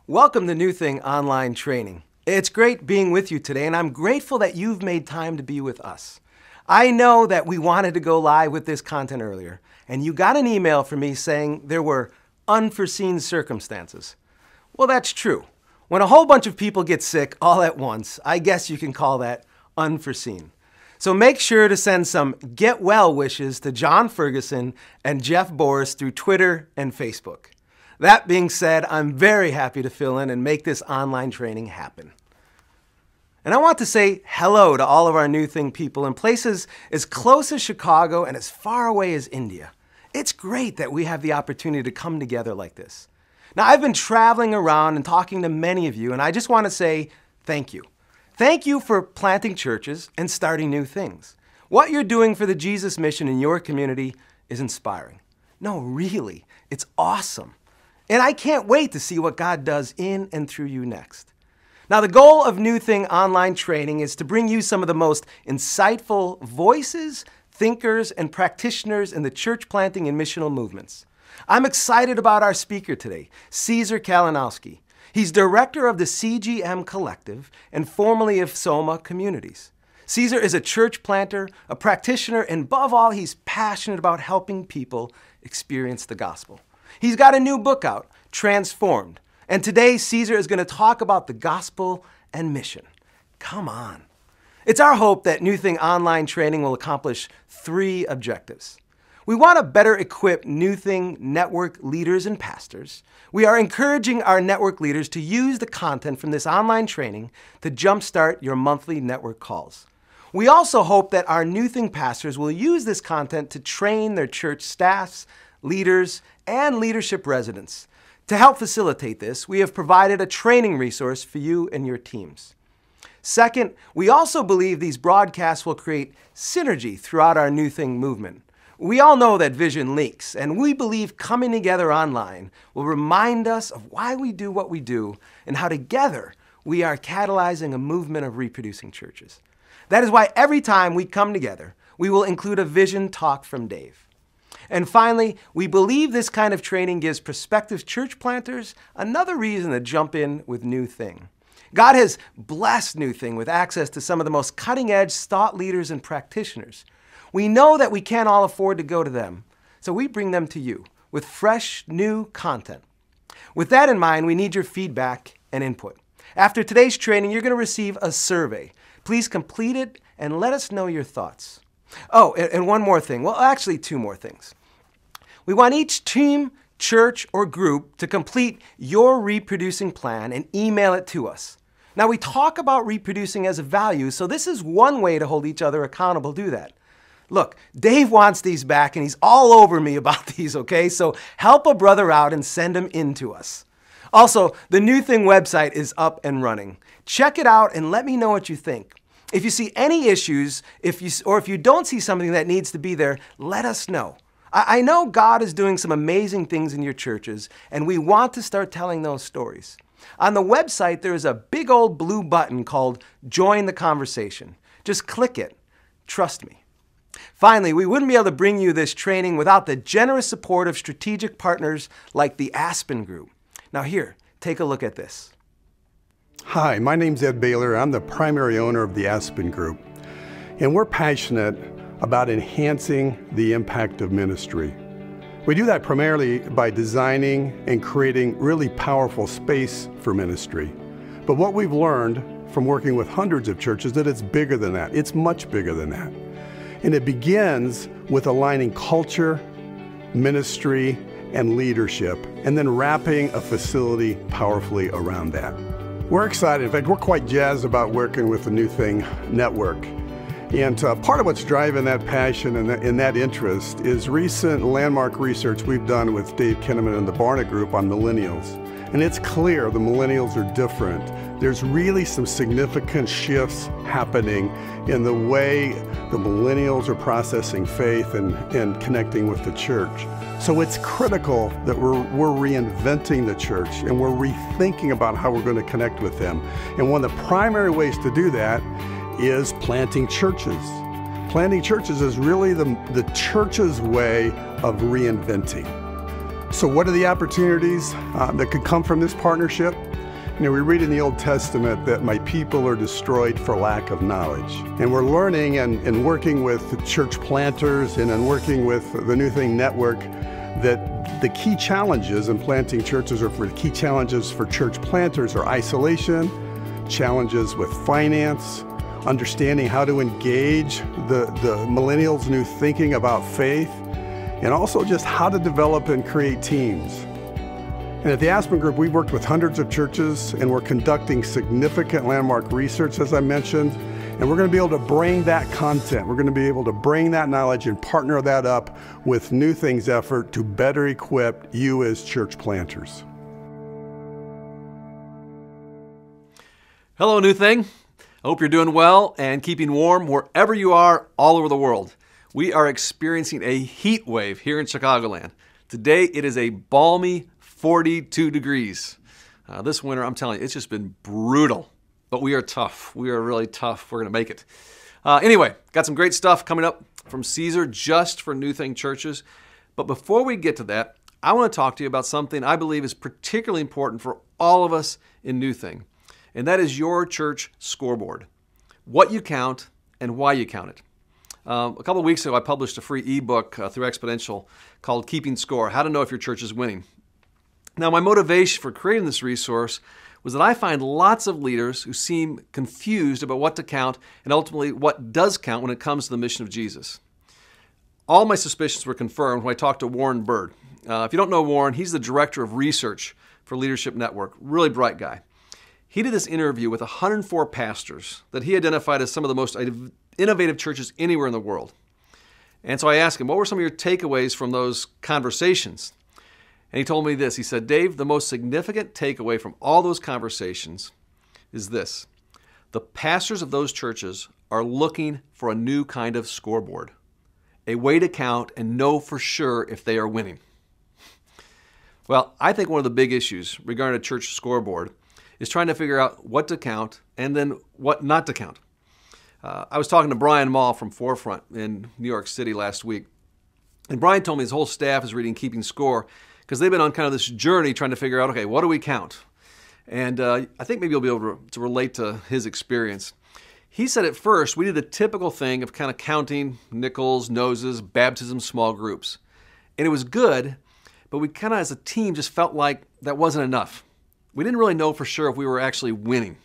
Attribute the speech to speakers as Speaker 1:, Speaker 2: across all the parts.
Speaker 1: Welcome to NewThing Online Training. It's great being with you today, and I'm grateful that you've made time to be with us. I know that we wanted to go live with this content earlier, and you got an email from me saying there were unforeseen circumstances. Well, that's true. When a whole bunch of people get sick all at once, I guess you can call that unforeseen. So make sure to send some get well wishes to John Ferguson and Jeff Boris through Twitter and Facebook. That being said, I'm very happy to fill in and make this online training happen. And I want to say hello to all of our NewThing people in places as close as Chicago and as far away as India. It's great that we have the opportunity to come together like this. Now, I've been traveling around and talking to many of you, and I just want to say thank you. Thank you for planting churches and starting new things. What you're doing for the Jesus mission in your community is inspiring. No, really, it's awesome. And I can't wait to see what God does in and through you next. Now, the goal of NewThing Online Training is to bring you some of the most insightful voices, thinkers, and practitioners in the church planting and missional movements. I'm excited about our speaker today, Caesar Kalinowski. He's director of the CGM Collective and formerly of Soma Communities. Caesar is a church planter, a practitioner, and above all, he's passionate about helping people experience the gospel. He's got a new book out, Transformed. And today, Caesar is going to talk about the gospel and mission. Come on. It's our hope that NewThing Online Training will accomplish 3 objectives. We want to better equip NewThing network leaders and pastors. We are encouraging our network leaders to use the content from this online training to jumpstart your monthly network calls. We also hope that our NewThing pastors will use this content to train their church staffs, leaders, and leadership residents. To help facilitate this, we have provided a training resource for you and your teams. Second, we also believe these broadcasts will create synergy throughout our NewThing movement. We all know that vision leaks, and we believe coming together online will remind us of why we do what we do and how together we are catalyzing a movement of reproducing churches. That is why every time we come together, we will include a vision talk from Dave. And finally, we believe this kind of training gives prospective church planters another reason to jump in with NewThing. God has blessed NewThing with access to some of the most cutting-edge thought leaders and practitioners. We know that we can't all afford to go to them, so we bring them to you with fresh, new content. With that in mind, we need your feedback and input. After today's training, you're going to receive a survey. Please complete it and let us know your thoughts. Oh, and one more thing. Well, actually 2 more things. We want each team, church, or group to complete your reproducing plan and email it to us. Now, we talk about reproducing as a value, so this is one way to hold each other accountable to do that. Look, Dave wants these back, and he's all over me about these, okay? So help a brother out and send them in to us. Also, the NewThing website is up and running. Check it out and let me know what you think. If you see any issues, or if you don't see something that needs to be there, let us know. I know God is doing some amazing things in your churches, and we want to start telling those stories. On the website, there is a big old blue button called Join the Conversation. Just click it. Trust me. Finally, we wouldn't be able to bring you this training without the generous support of strategic partners like the Aspen Group. Now here, take a look at this.
Speaker 2: Hi, my name's Ed Baylor. I'm the primary owner of the Aspen Group, and we're passionate about enhancing the impact of ministry. We do that primarily by designing and creating really powerful space for ministry. But what we've learned from working with hundreds of churches is that it's bigger than that. It's much bigger than that. And it begins with aligning culture, ministry, and leadership, and then wrapping a facility powerfully around that. We're excited. In fact, we're quite jazzed about working with the NewThing network. And part of what's driving that passion and that interest is recent landmark research we've done with Dave Kinnaman and the Barna Group on millennials. And it's clear the millennials are different. There's really some significant shifts happening in the way the millennials are processing faith and connecting with the church. So it's critical that we're reinventing the church and we're rethinking about how we're going to connect with them. And one of the primary ways to do that is planting churches. Planting churches is really the church's way of reinventing. So what are the opportunities that could come from this partnership? We read in the Old Testament that my people are destroyed for lack of knowledge. And we're learning and working with the church planters and in working with the NewThing network that the key challenges in planting churches, or for the key challenges for church planters, are isolation, challenges with finance, understanding how to engage the millennials' new thinking about faith, and also just how to develop and create teams. And at the Aspen Group, we've worked with hundreds of churches, and we're conducting significant landmark research, as I mentioned, and we're going to be able to bring that content, we're going to be able to bring that knowledge and partner that up with NewThing's effort to better equip you as church planters.
Speaker 3: Hello, NewThing. I hope you're doing well and keeping warm wherever you are all over the world. We are experiencing a heat wave here in Chicagoland. Today it is a balmy 42 degrees. This winter, I'm telling you, it's just been brutal. But we are tough. We are really tough. We're going to make it. Anyway, got some great stuff coming up from Caesar just for NewThing churches. But before we get to that, I want to talk to you about something I believe is particularly important for all of us in NewThing. And that is your church scoreboard. What you count and why you count it. A couple of weeks ago, I published a free ebook through Exponential called Keeping Score, How to Know If Your Church is Winning. Now, my motivation for creating this resource was that I find lots of leaders who seem confused about what to count and ultimately what does count when it comes to the mission of Jesus. All my suspicions were confirmed when I talked to Warren Bird. If you don't know Warren, he's the director of research for Leadership Network, really bright guy. He did this interview with 104 pastors that he identified as some of the most innovative churches anywhere in the world. And so I asked him, what were some of your takeaways from those conversations? And he told me this. He said, Dave, the most significant takeaway from all those conversations is this. The pastors of those churches are looking for a new kind of scoreboard, a way to count and know for sure if they are winning. Well, I think one of the big issues regarding a church scoreboard is trying to figure out what to count and then what not to count. I was talking to Brian Mall from Forefront in New York City last week. And Brian told me his whole staff is reading Keeping Score because they've been on kind of this journey trying to figure out, okay, what do we count? And I think maybe you'll be able to relate to his experience. He said at first we did the typical thing of kind of counting nickels, noses, baptisms, small groups. And it was good, but we kind of as a team just felt like that wasn't enough. We didn't really know for sure if we were actually winning.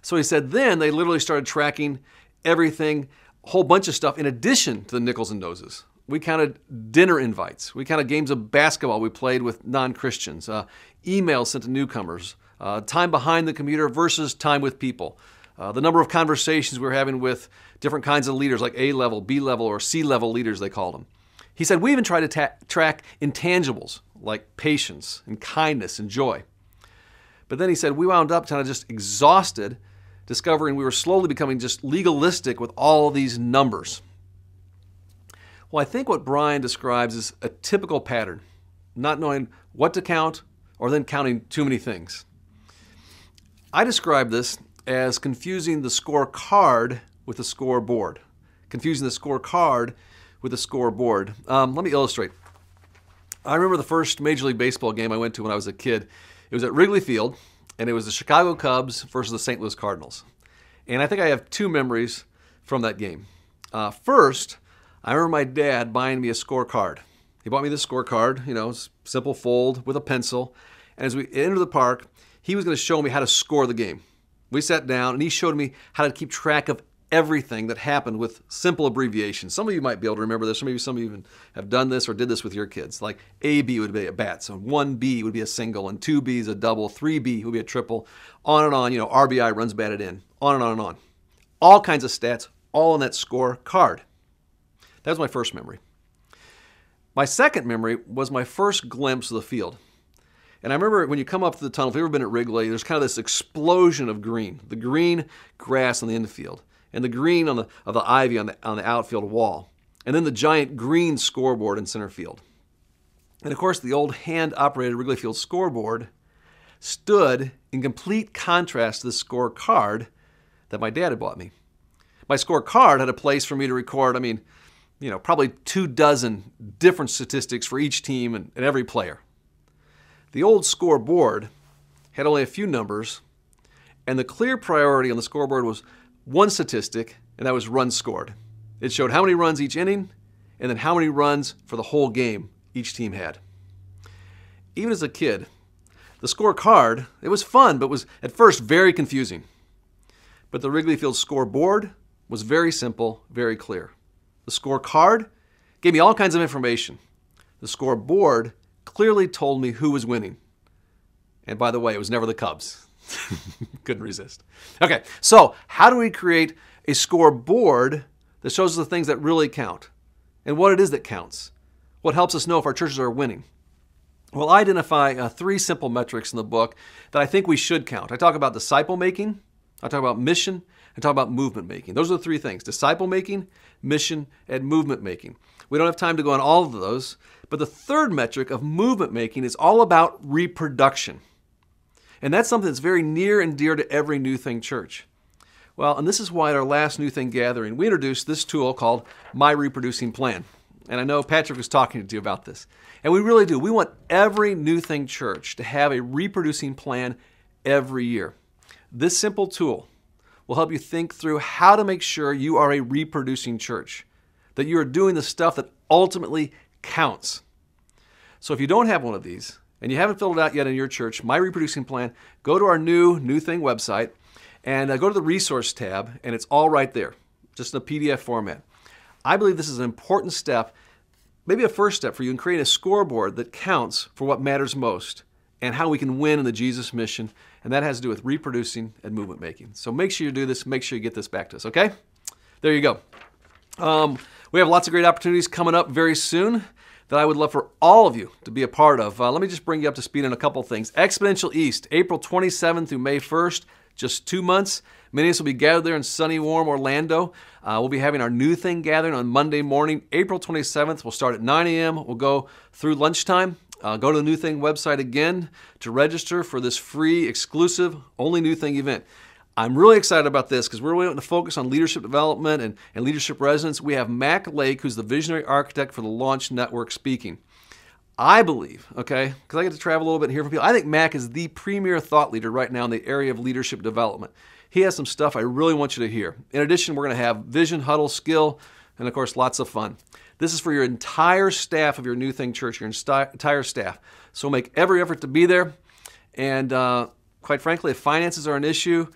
Speaker 3: So he said then they literally started tracking everything, a whole bunch of stuff in addition to the nickels and noses. We counted dinner invites. We counted games of basketball we played with non-Christians, emails sent to newcomers, time behind the computer versus time with people, the number of conversations we were having with different kinds of leaders like A-level, B-level, or C-level leaders, they called them. He said we even tried to track intangibles like patience and kindness and joy. But then he said we wound up kind of just exhausted, discovering we were slowly becoming just legalistic with all of these numbers. Well, I think what Brian describes is a typical pattern, not knowing what to count or then counting too many things. I describe this as confusing the scorecard with the scoreboard. Confusing the scorecard with the scoreboard. Let me illustrate. I remember the first Major League Baseball game I went to when I was a kid. It was at Wrigley Field, and it was the Chicago Cubs versus the St. Louis Cardinals. And I think I have two memories from that game. First, I remember my dad buying me a scorecard. He bought me this scorecard, simple fold with a pencil. And as we entered the park, he was going to show me how to score the game. We sat down, and he showed me how to keep track of everything that happened with simple abbreviations. Some of you might be able to remember this, or maybe some of you even have done this or did this with your kids. Like AB would be a bat, so 1B would be a single, and 2B is a double, 3B would be a triple, on and on, RBI, runs batted in, on and on and on. All kinds of stats, all on that score card. That was my first memory. My second memory was my first glimpse of the field. And I remember when you come up to the tunnel, if you've ever been at Wrigley, there's kind of this explosion of green, the green grass on the infield, and the green of the ivy on the outfield wall, and then the giant green scoreboard in center field. And of course, the old hand-operated Wrigley Field scoreboard stood in complete contrast to the scorecard that my dad had bought me. My scorecard had a place for me to record, probably 24 different statistics for each team and every player. The old scoreboard had only a few numbers, and the clear priority on the scoreboard was one statistic, and that was runs scored. It showed how many runs each inning, and then how many runs for the whole game each team had. Even as a kid, the scorecard, it was fun, but was at first very confusing. But the Wrigley Field scoreboard was very simple, very clear. The scorecard gave me all kinds of information. The scoreboard clearly told me who was winning. And by the way, it was never the Cubs. Couldn't resist. Okay, so how do we create a scoreboard that shows us the things that really count and what it is that counts? What helps us know if our churches are winning? Well, I identify 3 simple metrics in the book that I think we should count. I talk about disciple making, I talk about mission, I talk about movement making. Those are the 3 things: disciple making, mission, and movement making. We don't have time to go on all of those, but the third metric of movement making is all about reproduction. And that's something that's very near and dear to every NewThing church. Well, and this is why at our last NewThing gathering, we introduced this tool called My Reproducing Plan. And I know Patrick was talking to you about this. And we really do. We want every NewThing church to have a reproducing plan every year. This simple tool will help you think through how to make sure you are a reproducing church, that you are doing the stuff that ultimately counts. So if you don't have one of these, and you haven't filled it out yet in your church, My Reproducing Plan, go to our new NewThing website and go to the Resource tab, and it's all right there, just in a PDF format. I believe this is an important step, maybe a first step for you in creating a scoreboard that counts for what matters most and how we can win in the Jesus mission, and that has to do with reproducing and movement making. So make sure you do this, make sure you get this back to us, okay? There you go. We have lots of great opportunities coming up very soon that I would love for all of you to be a part of. Let me just bring you up to speed on a couple things. Exponential East, April 27th through May 1st, just 2 months. Many of us will be gathered there in sunny, warm Orlando. We'll be having our NewThing gathering on Monday morning, April 27th. We'll start at 9 a.m. We'll go through lunchtime. Go to the NewThing website again to register for this free, exclusive, only NewThing event. I'm really excited about this because we're really wanting to focus on leadership development and leadership residence. We have Mac Lake, who's the visionary architect for the Launch Network, speaking. I believe, okay, because I get to travel a little bit and hear from people, I think Mac is the premier thought leader right now in the area of leadership development. He has some stuff I really want you to hear. In addition, we're going to have vision, huddle, skill, and of course, lots of fun. This is for your entire staff of your NewThing church, your entire staff. So make every effort to be there. And quite frankly, if finances are an issue,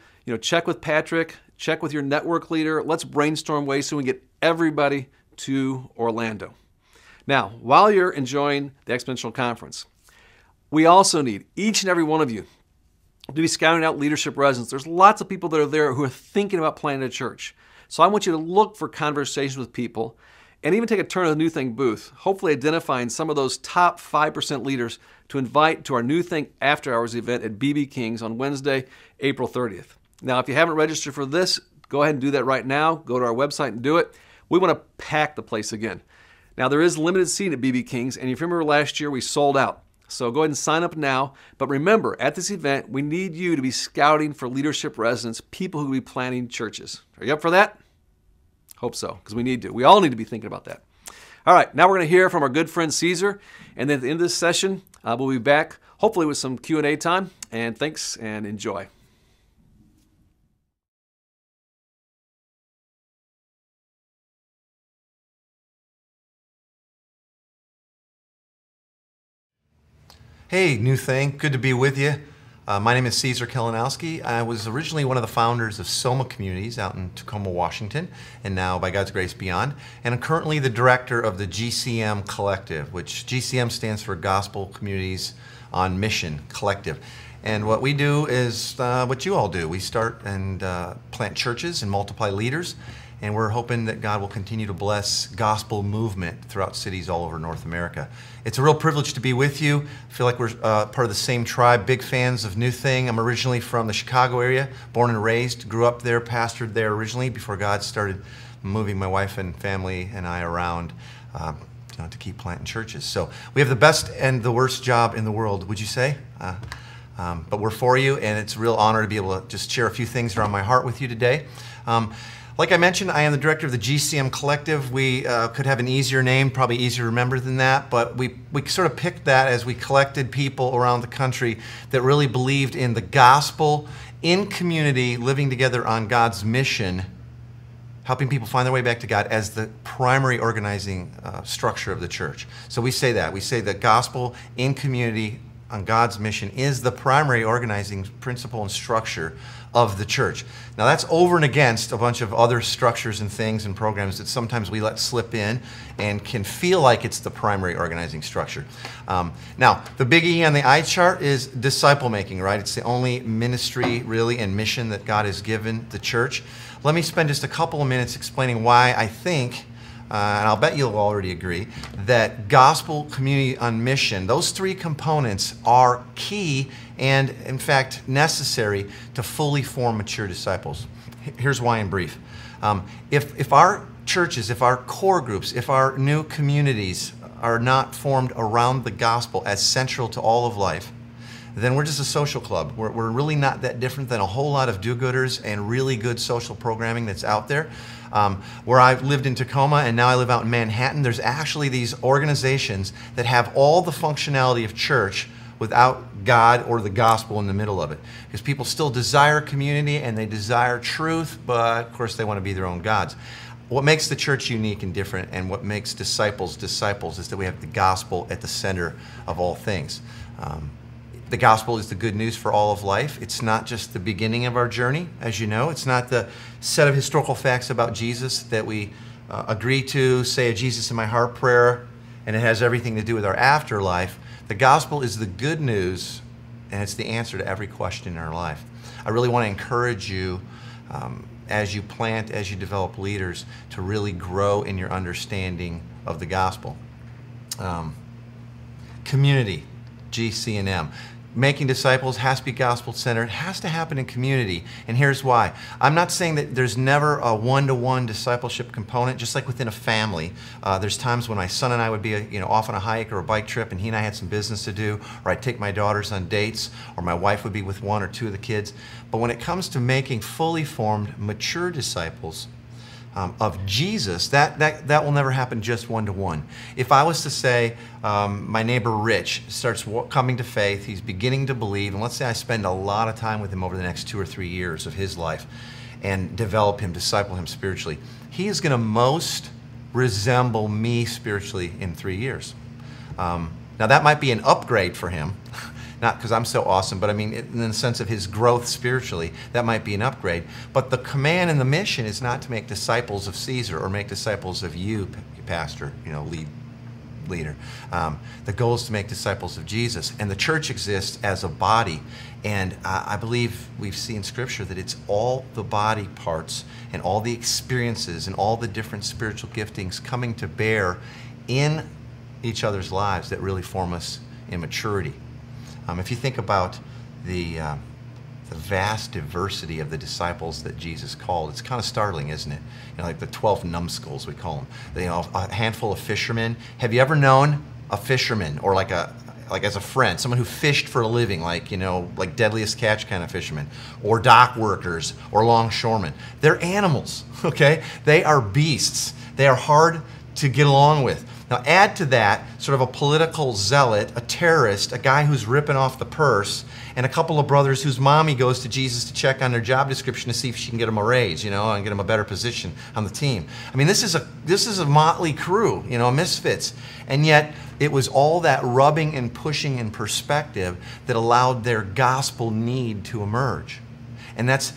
Speaker 3: check with Patrick, check with your network leader. Let's brainstorm ways so we can get everybody to Orlando. Now, while you're enjoying the Exponential Conference, we also need each and every one of you to be scouting out leadership residents. There's lots of people that are there who are thinking about planting a church. So I want you to look for conversations with people and even take a turn at the NewThing booth, hopefully identifying some of those top 5% leaders to invite to our NewThing After Hours event at BB King's on Wednesday, April 30th. Now, if you haven't registered for this, go ahead and do that right now. Go to our website and do it. We want to pack the place again. Now, there is limited seating at BB King's, and if you remember last year, we sold out. So go ahead and sign up now. But remember, at this event, we need you to be scouting for leadership residents, people who will be planting churches. Are you up for that? Hope so, because we need to. We all need to be thinking about that. All right, now we're going to hear from our good friend Caesar, and then at the end of this session, we'll be back, hopefully with some Q&A time. And thanks, and enjoy.
Speaker 4: Hey, NewThing, good to be with you. My name is Caesar Kalinowski. I was originally one of the founders of Soma Communities out in Tacoma, Washington, and now, by God's grace, beyond. And I'm currently the director of the GCM Collective, which GCM stands for Gospel Communities on Mission Collective. And what we do is what you all do. We start and plant churches and multiply leaders. And we're hoping that God will continue to bless gospel movement throughout cities all over North America. It's a real privilege to be with you. I feel like we're part of the same tribe, big fans of NewThing. I'm originally from the Chicago area, born and raised, grew up there, pastored there originally before God started moving my wife and family and I around to keep planting churches. So we have the best and the worst job in the world, would you say? But we're for you, and it's a real honor to be able to just share a few things around my heart with you today. Like I mentioned, I am the director of the GCM Collective. We could have an easier name, probably easier to remember than that, but we sort of picked that as we collected people around the country that really believed in the gospel, in community, living together on God's mission, helping people find their way back to God as the primary organizing structure of the church. So we say that. We say the gospel in community on God's mission is the primary organizing principle and structure of the church. Now that's over and against a bunch of other structures and things and programs that sometimes we let slip in and can feel like it's the primary organizing structure. Now, the big E on the eye chart is disciple making, right? It's the only ministry really and mission that God has given the church. Let me spend just a couple of minutes explaining why I think, and I'll bet you'll already agree, that gospel, community, on mission, those three components are key and, in fact, necessary to fully form mature disciples. Here's why in brief. If our churches, if our core groups, if our new communities are not formed around the gospel as central to all of life, then we're just a social club. We're really not that different than a whole lot of do-gooders and really good social programming that's out there. Where I've lived in Tacoma and now I live out in Manhattan, there's actually these organizations that have all the functionality of church without God or the gospel in the middle of it. Because people still desire community and they desire truth, but of course they want to be their own gods. What makes the church unique and different and what makes disciples disciples is that we have the gospel at the center of all things. The gospel is the good news for all of life. It's not just the beginning of our journey, as you know. It's not the set of historical facts about Jesus that we agree to, say a Jesus in my heart prayer, and it has everything to do with our afterlife. The gospel is the good news, and it's the answer to every question in our life. I really want to encourage you, as you plant, as you develop leaders, to really grow in your understanding of the gospel. Community, GC&M. Making disciples has to be gospel-centered. It has to happen in community, and here's why. I'm not saying that there's never a one-to-one discipleship component, just like within a family. There's times when my son and I would be off on a hike or a bike trip, and he and I had some business to do, or I'd take my daughters on dates, or my wife would be with one or two of the kids. But when it comes to making fully formed, mature disciples of Jesus, that will never happen just one-to-one. If I was to say, my neighbor Rich starts coming to faith, he's beginning to believe, and let's say I spend a lot of time with him over the next 2 or 3 years of his life and develop him, disciple him spiritually, he is going to most resemble me spiritually in 3 years. Now that might be an upgrade for him, not because I'm so awesome, but I mean in the sense of his growth spiritually, that might be an upgrade. But the command and the mission is not to make disciples of Caesar or make disciples of you, pastor, leader. The goal is to make disciples of Jesus. And the church exists as a body. And I believe we've seen in Scripture that it's all the body parts and all the experiences and all the different spiritual giftings coming to bear in each other's lives that really form us in maturity. If you think about the vast diversity of the disciples that Jesus called, it's kind of startling, isn't it? Like the 12 numbskulls, we call them. A handful of fishermen. Have you ever known a fisherman, or like as a friend, someone who fished for a living, like deadliest catch kind of fishermen, or dock workers, or longshoremen? They're animals, okay? They are beasts. They are hard to get along with. Now add to that sort of a political zealot, a terrorist, a guy who's ripping off the purse, and a couple of brothers whose mommy goes to Jesus to check on their job description to see if she can get them a raise, and get them a better position on the team. I mean, this is a motley crew, misfits. And yet it was all that rubbing and pushing in perspective that allowed their gospel need to emerge. And that's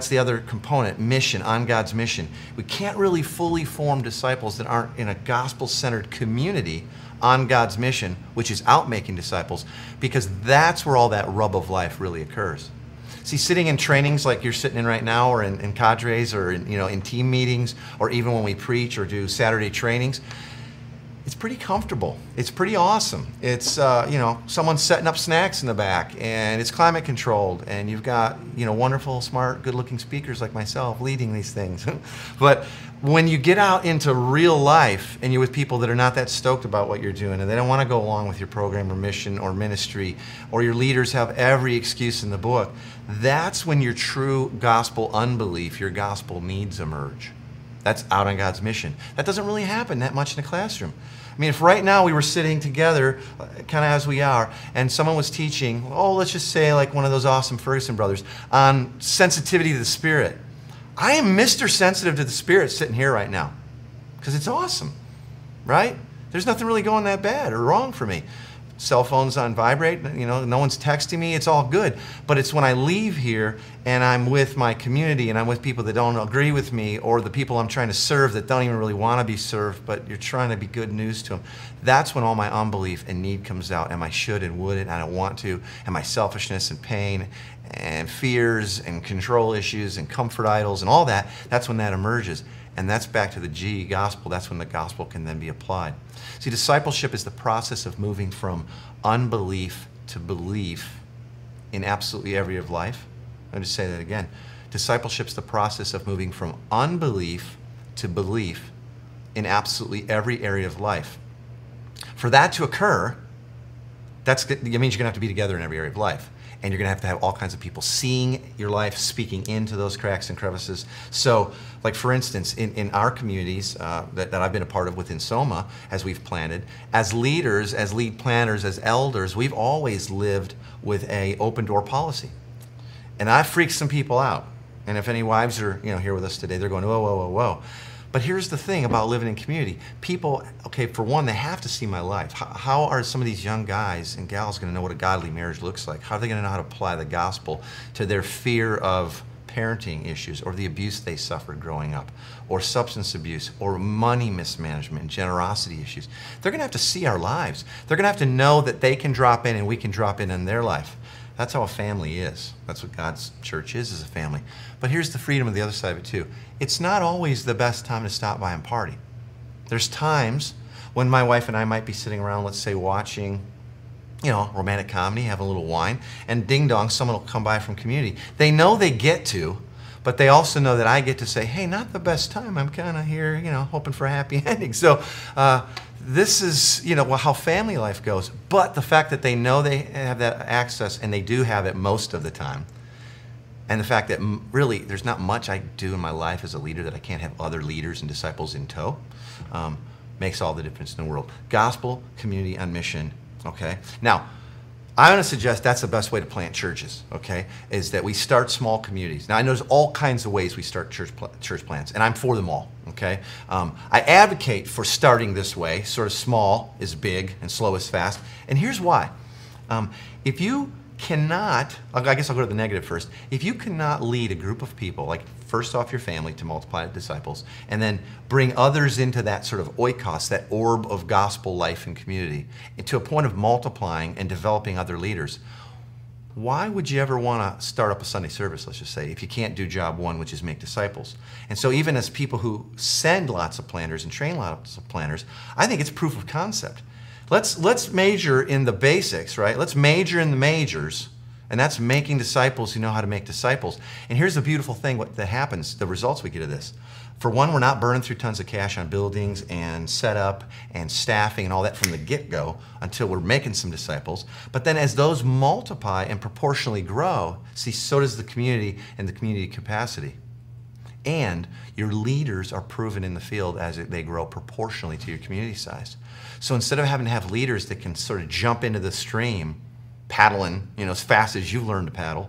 Speaker 4: the other component, mission, on God's mission. We can't really fully form disciples that aren't in a gospel-centered community on God's mission, which is out making disciples, because that's where all that rub of life really occurs. See, sitting in trainings like you're sitting in right now, or in cadres, or in team meetings, or even when we preach or do Saturday trainings, It's pretty comfortable. It's pretty awesome. It's, you know, someone's setting up snacks in the back, and it's climate controlled, and you've got, you know, wonderful, smart, good-looking speakers like myself leading these things. But when you get out into real life and you're with people that are not that stoked about what you're doing, and they don't want to go along with your program or mission or ministry, or your leaders have every excuse in the book, that's when your true gospel unbelief, your gospel needs emerge. That's out on God's mission. That doesn't really happen that much in a classroom. I mean, if right now we were sitting together, kind of as we are, and someone was teaching, oh, let's just say like one of those awesome Ferguson brothers, on sensitivity to the Spirit. I am Mr. Sensitive to the Spirit sitting here right now, because it's awesome, right? There's nothing really going that bad or wrong for me. Cell phone's on vibrate, you know, no one's texting me, it's all good. But it's when I leave here and I'm with my community and I'm with people that don't agree with me, or the people I'm trying to serve that don't even really want to be served, but you're trying to be good news to them. That's when all my unbelief and need comes out, and my should and would and I don't want to, and my selfishness and pain and fears and control issues and comfort idols and all that. That's when that emerges. And that's back to the G, gospel. That's when the gospel can then be applied. See, discipleship is the process of moving from unbelief to belief in absolutely every area of life. Let me just say that again. Discipleship is the process of moving from unbelief to belief in absolutely every area of life. For that to occur, that means you're going to have to be together in every area of life. And you're going to have all kinds of people seeing your life, speaking into those cracks and crevices. So, like for instance, in our communities that I've been a part of within Soma, as we've planted, as leaders, as lead planners, as elders, we've always lived with a open door policy. And I've freaked some people out. And if any wives are here with us today, they're going, whoa, whoa, whoa, whoa. But here's the thing about living in community. People, okay, for one, they have to see my life. How are some of these young guys and gals going to know what a godly marriage looks like? How are they going to know how to apply the gospel to their fear of parenting issues, or the abuse they suffered growing up, or substance abuse, or money mismanagement and generosity issues? They're going to have to see our lives. They're going to have to know that they can drop in and we can drop in their life. That's how a family is. That's what God's church is a family. But here's the freedom of the other side of it too. It's not always the best time to stop by and party. There's times when my wife and I might be sitting around, let's say, watching, romantic comedy, having a little wine, and ding dong, someone will come by from community. They know they get to, but they also know that I get to say, hey, not the best time. I'm kind of here, hoping for a happy ending. So this is, how family life goes. But the fact that they know they have that access, and they do have it most of the time, and the fact that really there's not much I do in my life as a leader that I can't have other leaders and disciples in tow, makes all the difference in the world. Gospel, community, and mission, okay? Now, I want to suggest that's the best way to plant churches, okay, is that we start small communities. Now, I know there's all kinds of ways we start church plants, and I'm for them all, okay? I advocate for starting this way, sort of small is big and slow is fast, and here's why. If you cannot, I guess I'll go to the negative first. If you cannot lead a group of people, like first off your family to multiply disciples, and then bring others into that sort of oikos, that orb of gospel life and community, and to a point of multiplying and developing other leaders, why would you ever want to start up a Sunday service, let's just say, if you can't do job one, which is make disciples? And so even as people who send lots of planners and train lots of planners, I think it's proof of concept. Let's major in the basics, right? Let's major in the majors, and that's making disciples who know how to make disciples. And here's the beautiful thing that happens, the results we get of this. For one, we're not burning through tons of cash on buildings and setup and staffing and all that from the get-go until we're making some disciples. But then as those multiply and proportionally grow, see, so does the community and the community capacity. And your leaders are proven in the field as they grow proportionally to your community size. So instead of having to have leaders that can sort of jump into the stream, paddling, as fast as you learn to paddle,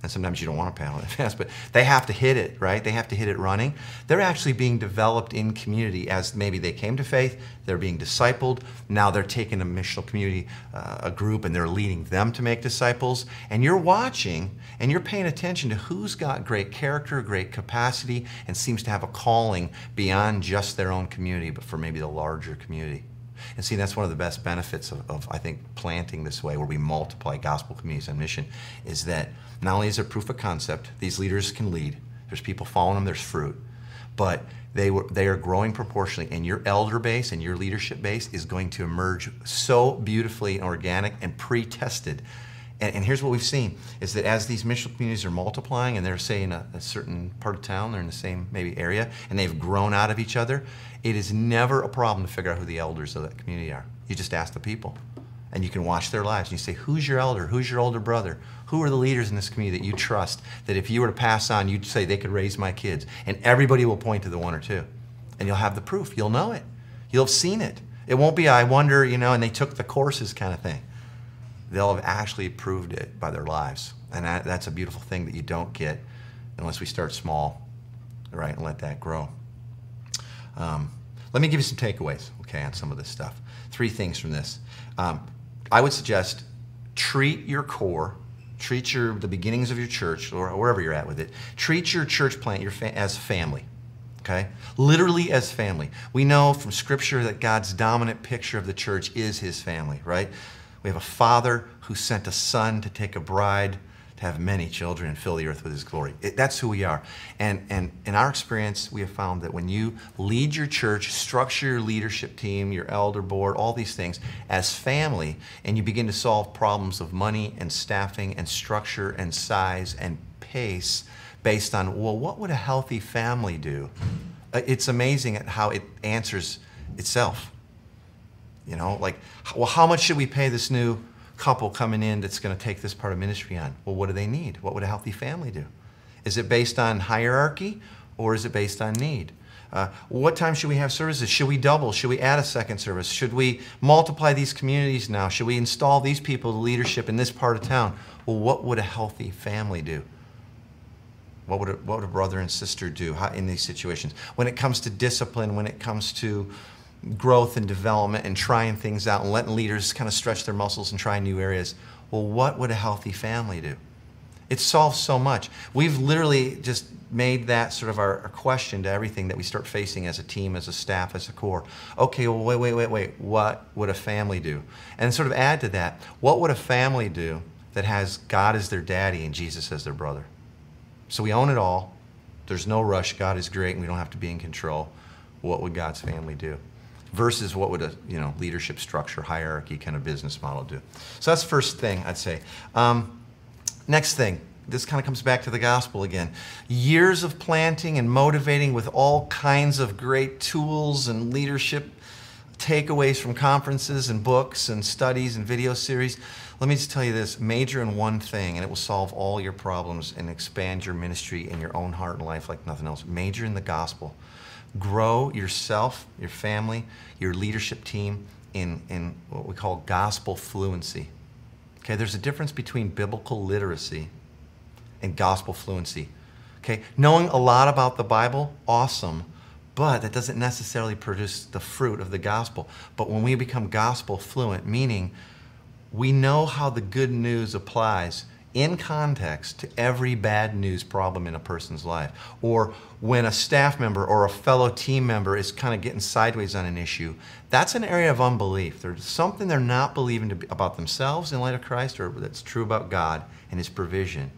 Speaker 4: and sometimes you don't want to paddle that fast, but they have to hit it, right? They have to hit it running. They're actually being developed in community as maybe they came to faith, they're being discipled, now they're taking a missional community, a group, and they're leading them to make disciples, and you're watching, and you're paying attention to who's got great character, great capacity, and seems to have a calling beyond just their own community, but for maybe the larger community. And see, that's one of the best benefits of I think, planting this way, where we multiply gospel communities on mission, is that not only is there proof of concept, these leaders can lead, there's people following them, there's fruit, but they are growing proportionally, and your elder base and your leadership base is going to emerge so beautifully and organic and pre-tested. And here's what we've seen, is that as these missional communities are multiplying, and they're, say, in a certain part of town, they're in the same maybe area, and they've grown out of each other, it is never a problem to figure out who the elders of that community are. You just ask the people, and you can watch their lives, and you say, who's your elder? Who's your older brother? Who are the leaders in this community that you trust, that if you were to pass on, you'd say they could raise my kids? And everybody will point to the one or two. And you'll have the proof. You'll know it. You'll have seen it. It won't be, I wonder, you know, and they took the courses kind of thing. They'll have actually proved it by their lives. And that's a beautiful thing that you don't get unless we start small, right, and let that grow. Let me give you some takeaways, okay, on some of this stuff. 3 things from this. I would suggest treat your core, treat the beginnings of your church, or wherever you're at with it, treat your church plant as family, okay? Literally as family. We know from Scripture that God's dominant picture of the church is his family, right? We have a father who sent a son to take a bride, to have many children and fill the earth with his glory. That's who we are. And in our experience, we have found that when you lead your church, structure your leadership team, your elder board, all these things as family, and you begin to solve problems of money and staffing and structure and size and pace based on, well, what would a healthy family do? It's amazing at how it answers itself. You know, like, well, how much should we pay this new couple coming in that's going to take this part of ministry on? Well, what do they need? What would a healthy family do? Is it based on hierarchy, or is it based on need? What time should we have services? Should we double? Should we add a second service? Should we multiply these communities now? Should we install these people to leadership in this part of town? Well, what would a healthy family do? What would a brother and sister do in these situations? When it comes to discipline, when it comes to growth and development and trying things out and letting leaders kind of stretch their muscles and try new areas, well, what would a healthy family do? It solves so much. We've literally just made that sort of our question to everything that we start facing as a team, as a staff, as a core. Okay, well, wait. What would a family do? And sort of add to that, what would a family do that has God as their daddy and Jesus as their brother? So we own it all. There's no rush. God is great, and we don't have to be in control. What would God's family do? Versus what would a leadership structure, hierarchy kind of business model do? So that's the first thing I'd say. Next thing, this kind of comes back to the gospel again. Years of planting and motivating with all kinds of great tools and leadership takeaways from conferences and books and studies and video series. Let me just tell you this, major in one thing and it will solve all your problems and expand your ministry and your own heart and life like nothing else. Major in the gospel. Grow yourself, your family, your leadership team in what we call gospel fluency. Okay, there's a difference between biblical literacy and gospel fluency. Okay, knowing a lot about the Bible, awesome, but that doesn't necessarily produce the fruit of the gospel. But when we become gospel fluent, meaning we know how the good news applies in context to every bad news problem in a person's life. Or when a staff member or a fellow team member is kind of getting sideways on an issue, that's an area of unbelief. There's something they're not believing about themselves in light of Christ, or that's true about God and his provision.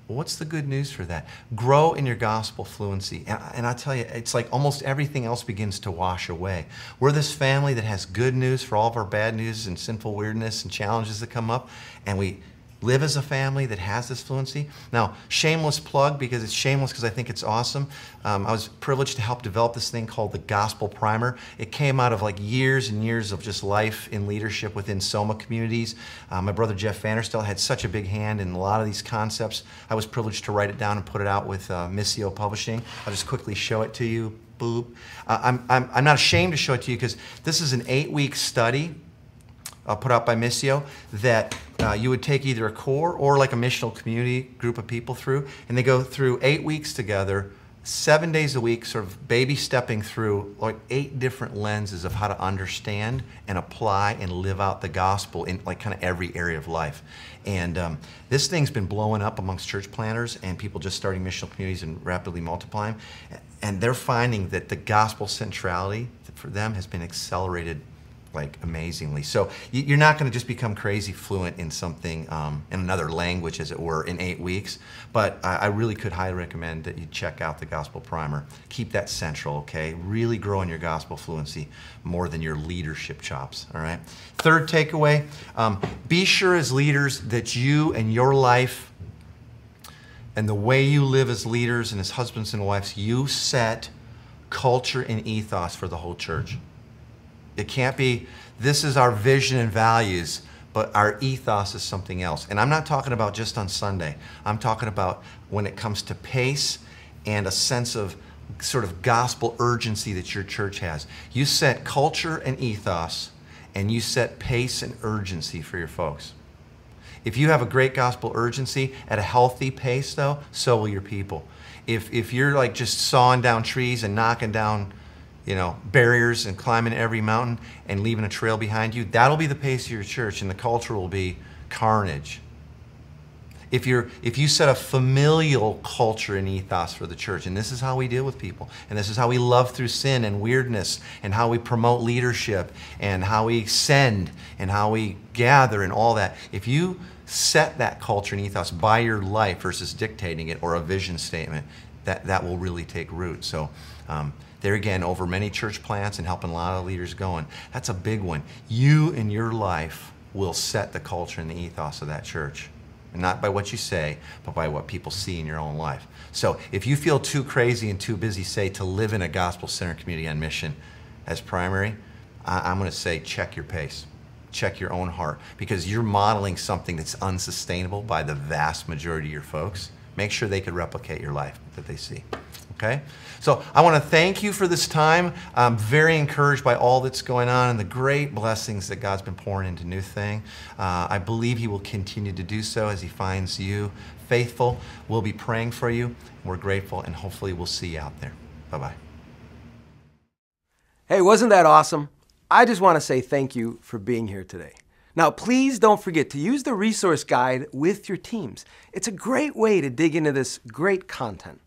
Speaker 4: Well, what's the good news for that? Grow in your gospel fluency. And I tell you, it's like almost everything else begins to wash away. We're this family that has good news for all of our bad news and sinful weirdness and challenges that come up, and we live as a family that has this fluency. Now, shameless plug, because it's shameless because I think it's awesome. I was privileged to help develop this thing called the Gospel Primer. It came out of like years and years of just life in leadership within Soma communities. My brother Jeff Vanderstel had such a big hand in a lot of these concepts. I was privileged to write it down and put it out with Missio Publishing. I'll just quickly show it to you. Boop. I'm not ashamed to show it to you because this is an 8-week study put out by Missio that you would take either a core or like a missional community group of people through, and they go through 8 weeks together, 7 days a week, sort of baby stepping through like 8 different lenses of how to understand and apply and live out the gospel in like kind of every area of life. And this thing's been blowing up amongst church planners and people just starting missional communities and rapidly multiplying. And they're finding that the gospel centrality for them has been accelerated like amazingly. So you're not going to just become crazy fluent in something, in another language, as it were, in 8 weeks. But I really could highly recommend that you check out the Gospel Primer. Keep that central, okay? Really grow in your gospel fluency more than your leadership chops, all right? Third takeaway, be sure as leaders that you and your life and the way you live as leaders and as husbands and wives, you set culture and ethos for the whole church. It can't be, this is our vision and values, but our ethos is something else. And I'm not talking about just on Sunday. I'm talking about when it comes to pace and a sense of sort of gospel urgency that your church has. You set culture and ethos, and you set pace and urgency for your folks. If you have a great gospel urgency at a healthy pace, though, so will your people. If you're like just sawing down trees and knocking down, barriers and climbing every mountain and leaving a trail behind you, that'll be the pace of your church, and the culture will be carnage. If you set a familial culture and ethos for the church, and this is how we deal with people, and this is how we love through sin and weirdness, and how we promote leadership, and how we send, and how we gather, and all that. If you set that culture and ethos by your life versus dictating it or a vision statement, that will really take root. So there again, over many church plants and helping a lot of leaders going, that's a big one. You in your life will set the culture and the ethos of that church. And not by what you say, but by what people see in your own life. So if you feel too crazy and too busy, say, to live in a gospel-centered community on mission as primary, I'm going to say check your pace. Check your own heart. Because you're modeling something that's unsustainable by the vast majority of your folks. Make sure they could replicate your life that they see. Okay? So I want to thank you for this time. I'm very encouraged by all that's going on and the great blessings that God's been pouring into NewThing. I believe He will continue to do so as He finds you faithful. We'll be praying for you. We're grateful, and hopefully we'll see you out there. Bye-bye.
Speaker 1: Hey, wasn't that awesome? I just want to say thank you for being here today. Now, please don't forget to use the resource guide with your teams. It's a great way to dig into this great content.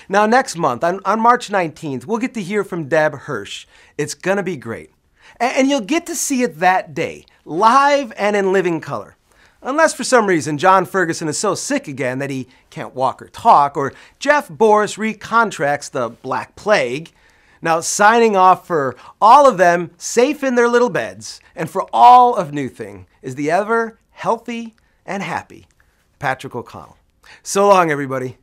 Speaker 1: Now, next month, on March 19th, we'll get to hear from Deb Hirsch. It's going to be great. And you'll get to see it that day, live and in living color. Unless for some reason John Ferguson is so sick again that he can't walk or talk, or Jeff Boris recontracts the Black Plague. Now, signing off for all of them safe in their little beds, and for all of NewThing, is the ever healthy and happy Patrick O'Connell. So long, everybody.